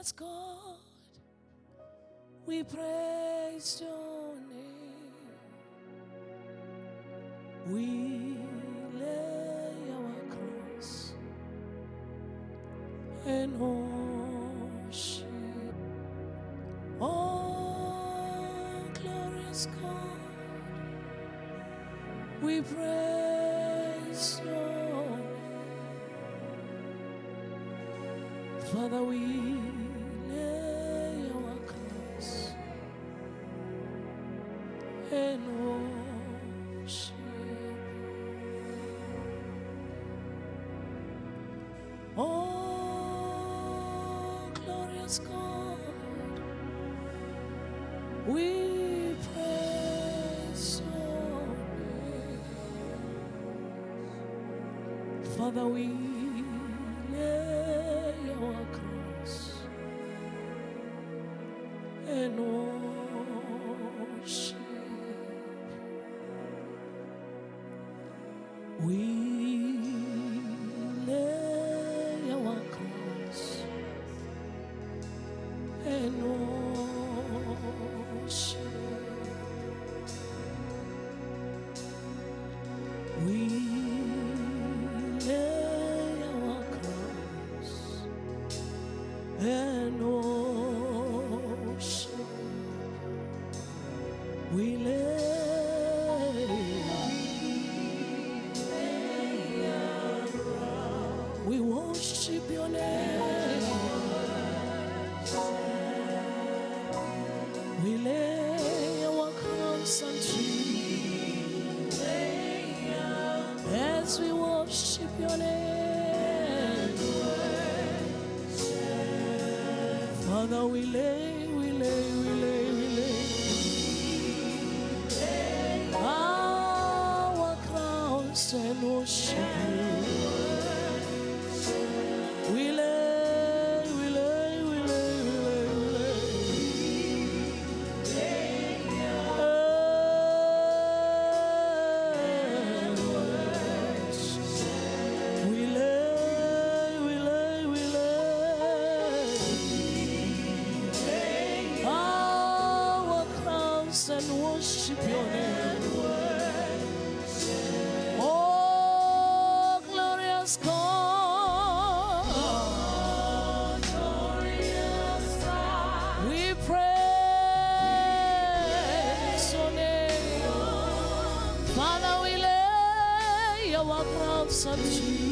God, we praise your name. We lay our cross and worship. Oh, glorious God, we praise your name. Father, we lay our cross and worship. Oh, glorious God, we praise your name. Father, we lay our cross and worship. We lay our cross and worship. We lay our cross and worship. We lay. We worship your name. We lay our crowns unto you as we worship your name. Father, we lay our crowns and worship you. We lay our crowns and worship your name. Oh, glorious God, we praise your name. Father, we lay our crowns unto you.